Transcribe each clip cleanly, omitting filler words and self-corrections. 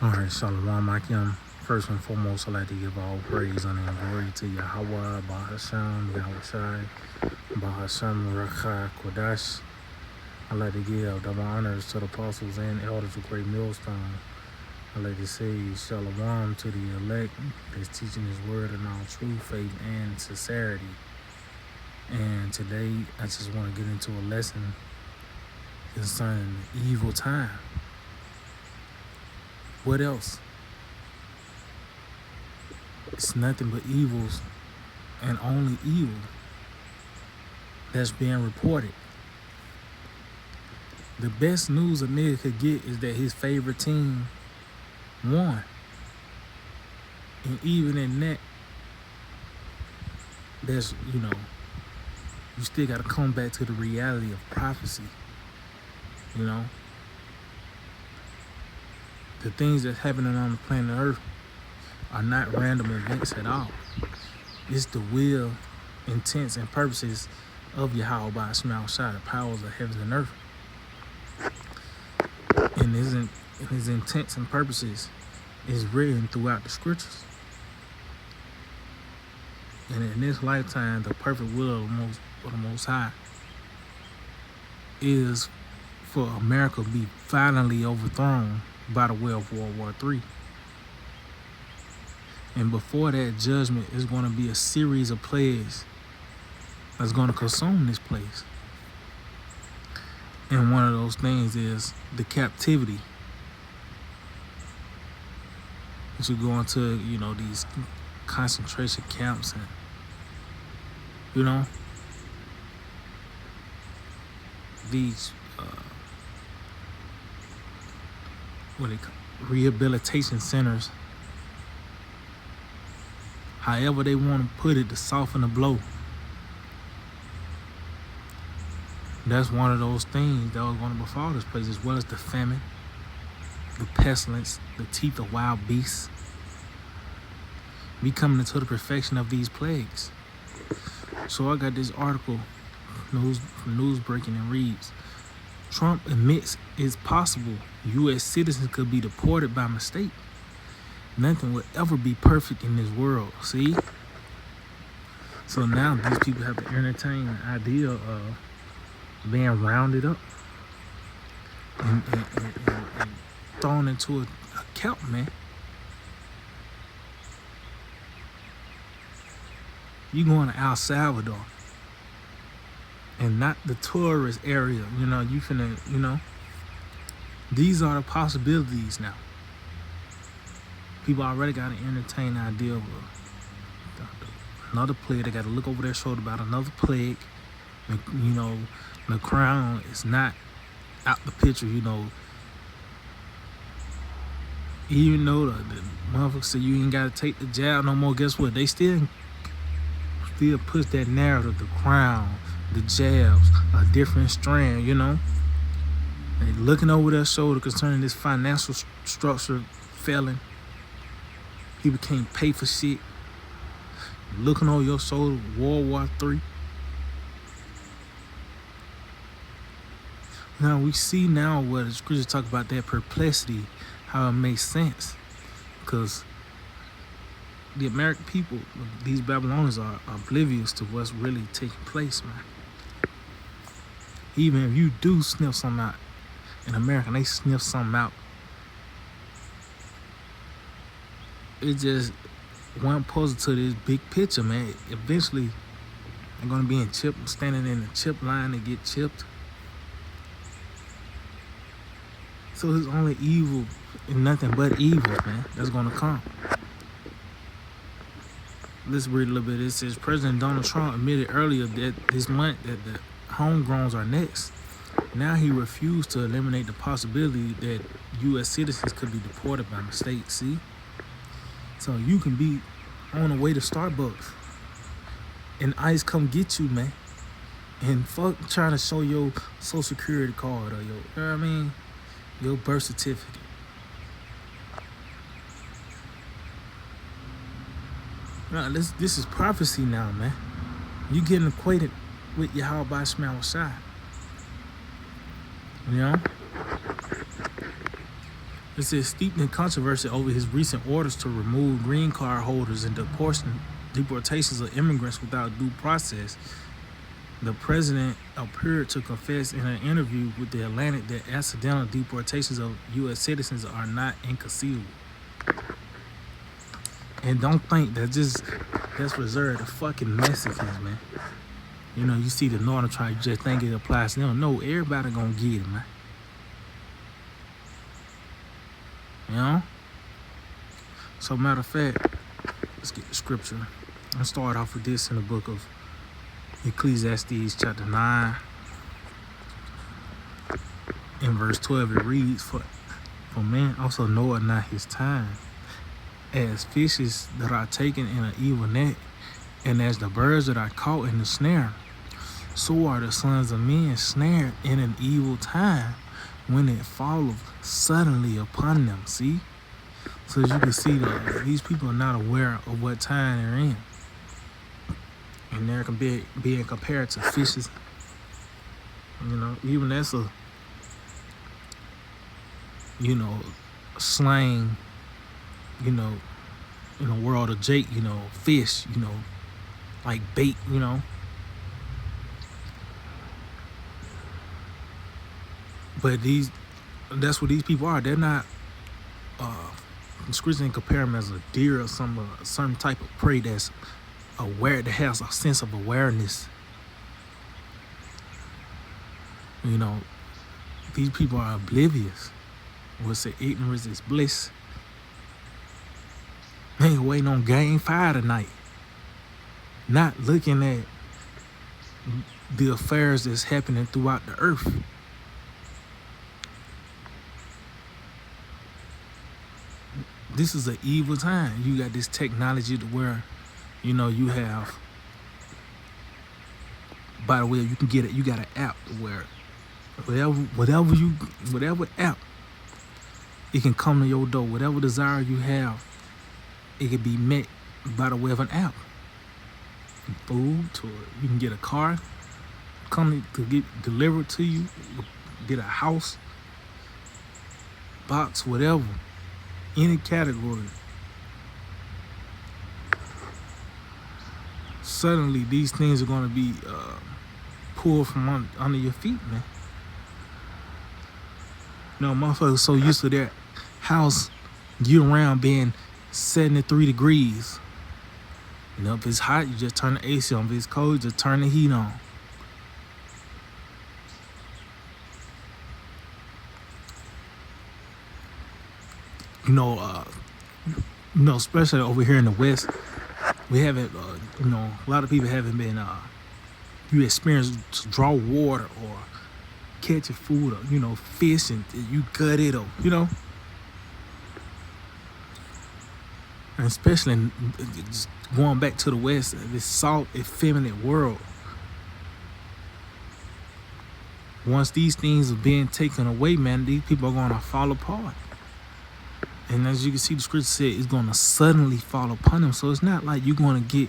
Alright, Shalom Akim. First and foremost, I'd like to give all praise, honor, and glory to Yahweh, Bahasham, Yahushai, Bahasham, Rakha, Kodash. I'd like to give double honors to the apostles and elders of Great Millstone. I'd like to say Shalom to the elect that's teaching his word in all true faith and sincerity. And today, I just want to get into a lesson concerning the evil time. What else? It's nothing but evils and only evil that's being reported. The best news a nigga could get is that his favorite team won. And even in that, there's, you still got to come back to the reality of prophecy. The things that's happening on the planet Earth are not random events at all. It's the will, intents, and purposes of Yahweh by Shemashah, the powers of heaven and earth. And his intents and purposes is written throughout the scriptures. And in this lifetime, the perfect will of the Most High is for America to be finally overthrown by the way of World War III. And before that judgment is going to be a series of plagues that's going to consume this place. And one of those things is the captivity. That you go into, these concentration camps and, these rehabilitation centers. However they want to put it to soften the blow. That's one of those things that was going to befall this place, as well as the famine, the pestilence, the teeth of wild beasts. We coming into the perfection of these plagues. So I got this article, news breaking, and reads, Trump admits it's possible U.S. citizens could be deported by mistake. Nothing will ever be perfect in this world. See? So now these people have to entertain the idea of being rounded up and thrown into a camp, man. You going to El Salvador and not the tourist area. You finna, these are the possibilities now. People already got to entertain the idea of another plague. They got to look over their shoulder about another plague. The crown is not out the picture, Even though the motherfuckers say you ain't got to take the jab no more, guess what? They still push that narrative, the crown, the jabs, a different strand, They looking over their shoulder concerning this financial structure failing. People can't pay for shit. Looking over your shoulder, World War III. Now we see now what the scriptures talk about, that perplexity, how it makes sense. Because the American people, these Babylonians, are oblivious to what's really taking place, man. Even if you do sniff something out in America, they sniff something out. It's just one puzzle to this big picture, man. Eventually, they're going to be standing in the chip line to get chipped. So it's only evil and nothing but evil, man, that's going to come. Let's read a little bit. It says, President Donald Trump admitted earlier that this month that the homegrowns are next. Now he refused to eliminate the possibility that U.S. citizens could be deported by mistake, see? So you can be on the way to Starbucks and ICE come get you, man. And fuck trying to show your social security card or your birth certificate. Now, this is prophecy now, man. You getting acquainted with Yahweh by Shemashah. It says, steeped in controversy over his recent orders to remove green card holders and deportations of immigrants without due process, the president appeared to confess in an interview with The Atlantic that accidental deportations of U.S. citizens are not inconceivable. And don't think that's reserved to fucking Mexicans, man. You know, you see the Northern tribe, you just think it applies to them. No, everybody gonna get it, man. You know? So, matter of fact, let's get the scripture. I'll start off with this in the book of Ecclesiastes, chapter 9. In verse 12, it reads, For man also knoweth not his time, as fishes that are taken in an evil net, and as the birds that are caught in the snare, so are the sons of men snared in an evil time, when it falleth suddenly upon them. See? So as you can see, these people are not aware of what time they're in. And they're being compared to fishes. You know, even that's a, you know, slang, you know, in the world of Jake, you know, fish, you know, like bait, you know. But that's what these people are. They're not, the scripture didn't compare them as a deer or some certain type of prey that's aware, that has a sense of awareness. You know, these people are oblivious. What's it? Ignorance is bliss. They ain't waiting on game 5 tonight. Not looking at the affairs that's happening throughout the earth. This is an evil time. You got this technology to where, you know, you have, by the way, you can get it. You got an app where whatever app, it can come to your door. Whatever desire you have, it can be met by the way of an app. Food, to you can get a car, come to get delivered to you, get a house, box, whatever, any category. Suddenly, these things are going to be pulled from under your feet, man. You know, motherfuckers so used to their house year-round being 73 degrees. You know, if it's hot, you just turn the AC on. If it's cold, you just turn the heat on. You know, especially over here in the West, we haven't, you know, a lot of people haven't been, you experience to draw water or catch a food or, you know, fish and you gut it or, you know. And especially just going back to the West, this soft, effeminate world. Once these things are being taken away, man, these people are going to fall apart. And as you can see, the scripture said it's going to suddenly fall upon them. So it's not like you're going to get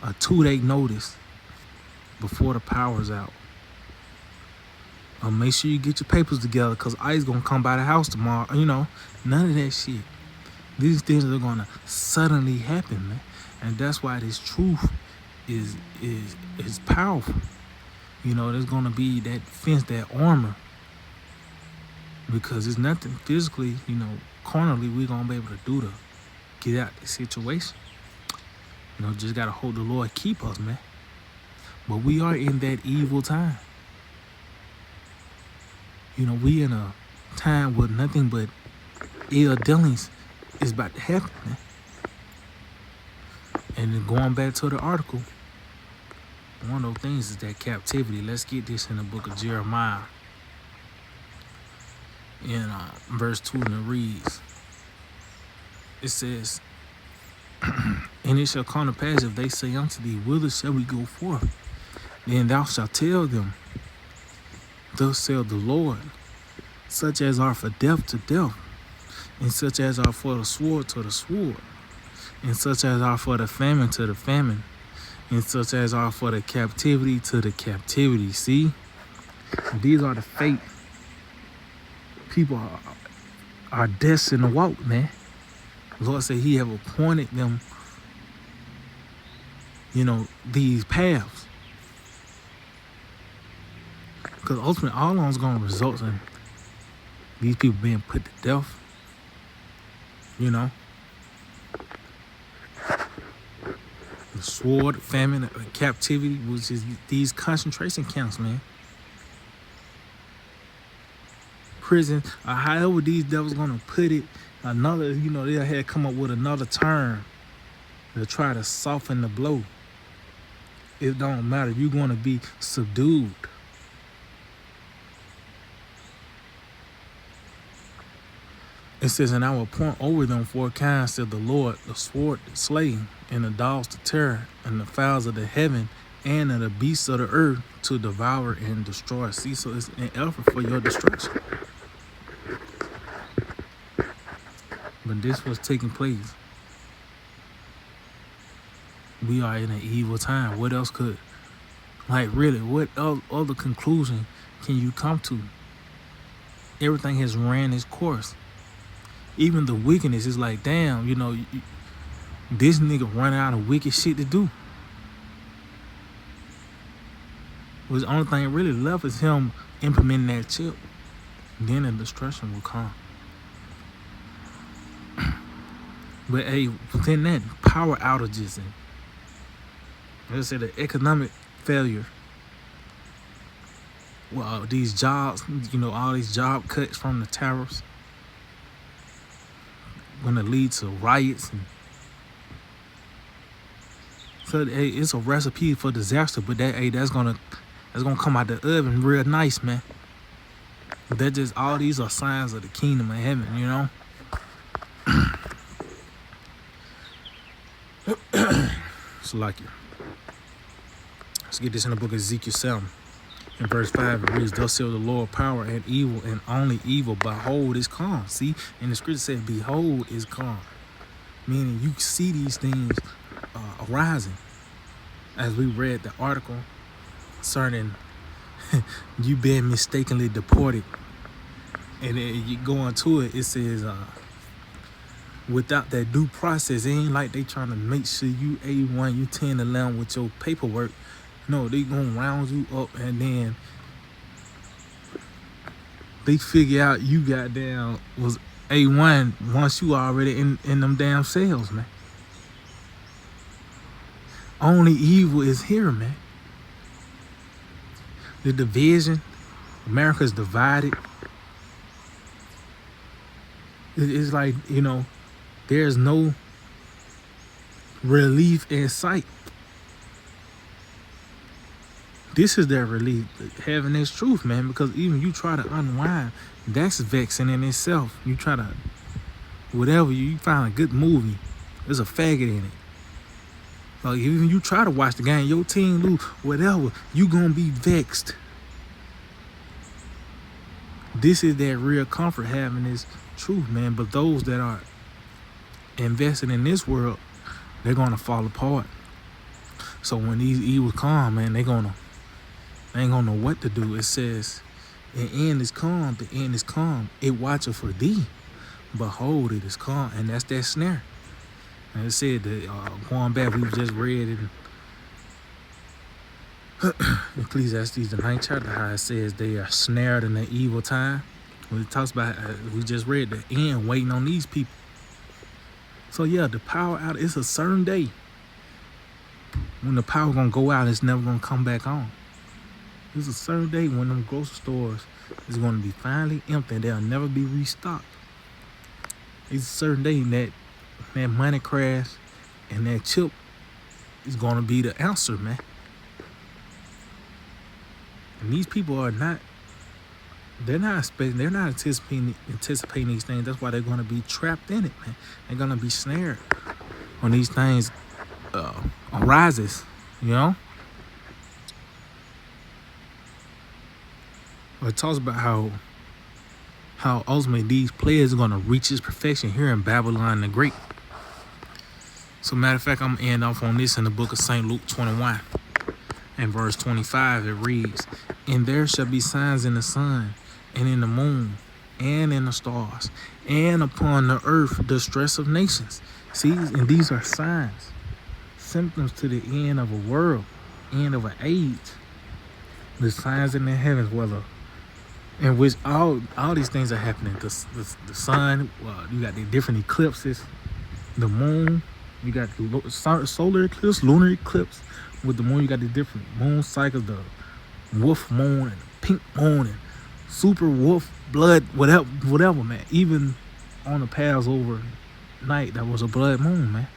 a 2-day notice before the power's out. Make sure you get your papers together, because ICE going to come by the house tomorrow. You know, none of that shit. These things are going to suddenly happen, man. And that's why this truth is powerful. You know, there's going to be that fence, that armor. Because there's nothing physically, you know, carnally we're going to be able to do to get out the situation. You know, just got to hold the Lord keep us, man. But we are in that evil time. You know, we in a time where nothing but ill dealings is about to happen, man. And then going back to the article, one of those things is that captivity. Let's get this in the book of Jeremiah. In verse 2, and it reads, it says, And it shall come to pass, if they say unto thee, Whither shall we go forth? Then thou shalt tell them, Thus saith the Lord, such as are for death to death, and such as are for the sword to the sword, and such as are for the famine to the famine, and such as are for the captivity to the captivity. See? These are the fate people are destined to walk, man. The Lord said He have appointed them, these paths. Because ultimately, all of them is going to result in these people being put to death. The sword, famine, captivity, which is these concentration camps, man. Prison, or however these devils gonna put it. Another, they had come up with another term to try to soften the blow. It don't matter. You're gonna be subdued. It says, and I will appoint over them 4 kinds, said the Lord, the sword to slay, and the dogs to terror, and the fowls of the heaven, and of the beasts of the earth to devour and destroy. See, so it's an effort for your destruction. But this was taking place. We are in an evil time. What else could, really, what other conclusion can you come to? Everything has ran its course. Even the wickedness is like, damn, this nigga run out of wicked shit to do. The only thing really left is him implementing that chip. Then the destruction will come. But within that, power outages and let's say the economic failure. Well, these jobs, all these job cuts from the tariffs, going to lead to riots. So it's a recipe for disaster. But that's gonna come out the oven real nice, man. That just all these are signs of the kingdom of heaven, So like it. Let's get this in the book of Ezekiel 7. In verse 5 it reads, thus saith the Lord, power and evil and only evil, behold is come. See, and the scripture said, behold is come. Meaning you see these things arising. As we read the article concerning you being mistakenly deported. And you go into it, it says, without that due process, it ain't like they trying to make sure you A1, you 10 11 with your paperwork. No, they gonna round you up and then they figure out you goddamn was A1 once you already in them damn cells, man. Only evil is here, man. The division, America's divided. It's like, there's no relief in sight. This is their relief, having this truth, man, because even you try to unwind, that's vexing in itself. You try to, whatever, you find a good movie, there's a faggot in it. Like, even you try to watch the game, your team lose, whatever, you gonna be vexed. This is that real comfort, having this truth, man. But those that are invested in this world, they're gonna fall apart. So when these evils come, man, they ain't gonna know what to do. It says, the end is come, the end is come. It watcheth for thee. Behold, it is come. And that's that snare. And it said that going back, we just read in Ecclesiastes, the 9th chapter, how it says they are snared in the evil time. When it talks about, we just read the end waiting on these people. So yeah, the power out, it's a certain day when the power gonna go out, it's never gonna come back on. There's a certain day when them grocery stores is gonna be finally empty and they'll never be restocked. It's a certain day that money crash and that chip is gonna be the answer, man. And these people are not, they're not anticipating these things. That's why they're gonna be trapped in it, man. They're gonna be snared when these things arises, It talks about how ultimately these players are gonna reach its perfection here in Babylon the Great. So matter of fact, I'm gonna end off on this in the book of St. Luke 21. In verse 25 it reads, and there shall be signs in the sun and in the moon, and in the stars, and upon the earth distress of nations. See, and these are signs, symptoms to the end of a world, end of an age. The signs in the heavens, whether in which all these things are happening. The sun, you got the different eclipses, the moon, you got the solar eclipse, lunar eclipse. With the moon, you got the different moon cycles, the wolf moon and the pink moon and super wolf blood, whatever, man. Even on the Passover night, that was a blood moon, man.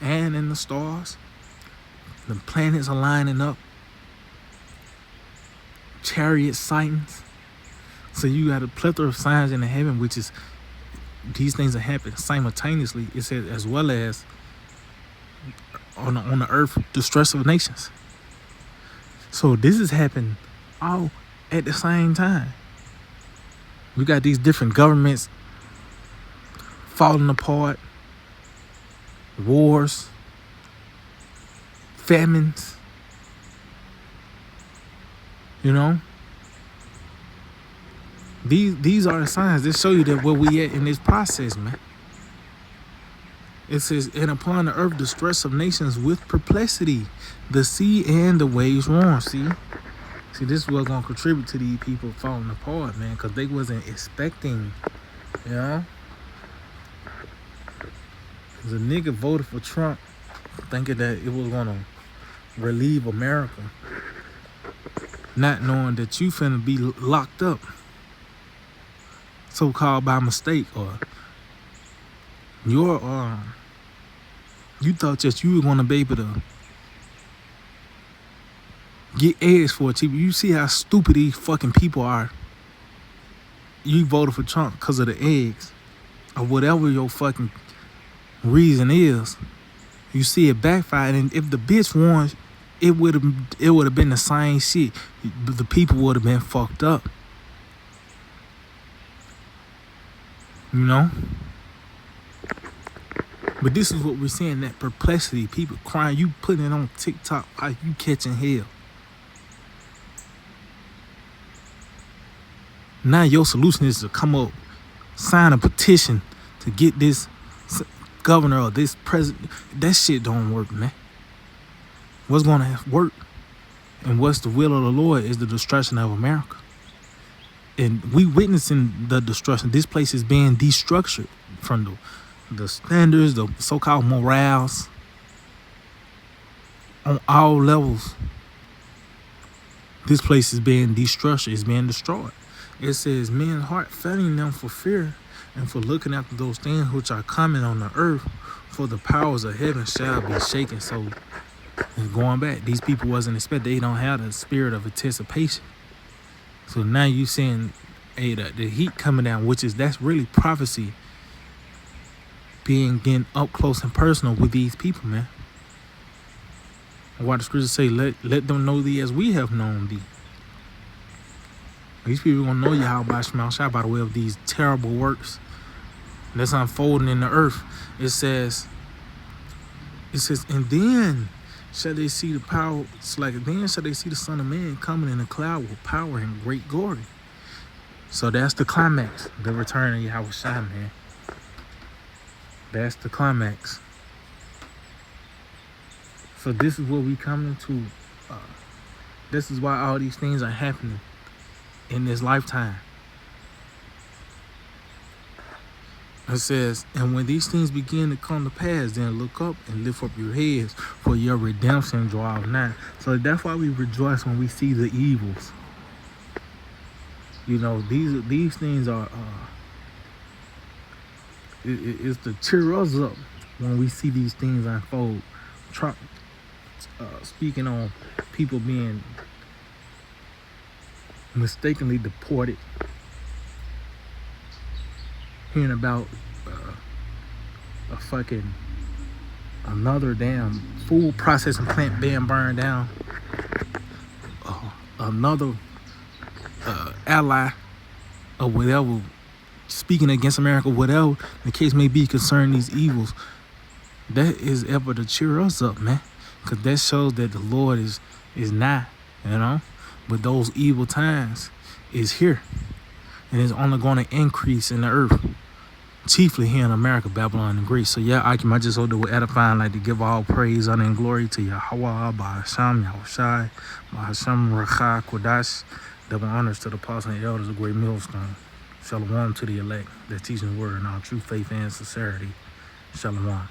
And in the stars, the planets are lining up, chariot sightings. So you got a plethora of signs in the heaven, which is these things that happen simultaneously. It says as well as on the earth, distress of nations. So this is happening all at the same time. We got these different governments falling apart, wars, famines. You know, these are the signs that show you that where we at in this process, man. It says, and upon the earth distress of nations with perplexity, the sea and the waves roar. See, this is what's gonna contribute to these people falling apart, man, because they wasn't expecting, you know. The nigga voted for Trump, thinking that it was gonna relieve America, not knowing that you finna be locked up, so-called by mistake, or you thought that you were gonna be able to get eggs for it cheaper. You see how stupid these fucking people are. You voted for Trump because of the eggs, or whatever your fucking reason is. You see it backfired, and if the bitch won, it would have been the same shit. The people would have been fucked up. You know? But this is what we're seeing, that perplexity. People crying. You putting it on TikTok how you catching hell. Now your solution is to come up, sign a petition to get this governor or this president. That shit don't work, man. What's going to work and what's the will of the Lord is the destruction of America. And we witnessing the destruction. This place is being destructured from the standards, the so-called morals on all levels. This place is being destructured. It's being destroyed. It says, men's heart failing them for fear and for looking after those things which are coming on the earth, for the powers of heaven shall be shaken. So it's going back. These people wasn't expecting. They don't have the spirit of anticipation. So now you seeing the heat coming down, that's really prophecy getting up close and personal with these people, man. Why the scriptures say, let them know thee as we have known thee. These people gonna know Yahweh Shema Shai by the way of these terrible works that's unfolding in the earth. It says, and then shall they see the power. It's like, then shall they see the Son of Man coming in a cloud with power and great glory. So that's the climax, the return of Yahweh Shai, man. That's the climax. So this is what we coming to. This is why all these things are happening in this lifetime. It says, and when these things begin to come to pass, then look up and lift up your heads, for your redemption draweth nigh. So that's why we rejoice when we see the evils. You know, these things are it's to cheer us up when we see these things unfold. Trump speaking on people being mistakenly deported. Hearing about another damn food processing plant being burned down. Another ally or whatever speaking against America, whatever the case may be concerning these evils. That is ever to cheer us up, man, because that shows that the Lord is nigh, you know. But those evil times is here. and it's only going to increase in the earth, chiefly here in America, Babylon, and Greece. So yeah, I just hold it edifying, like to give all praise, honor, and glory to Yahweh, Bahasham, Yahushai, Bahasham, Racha, Kodash. Double honors to the apostles and elders of Great Millstone. Shalom to the elect that teaching the word in all true faith and sincerity. Shalom.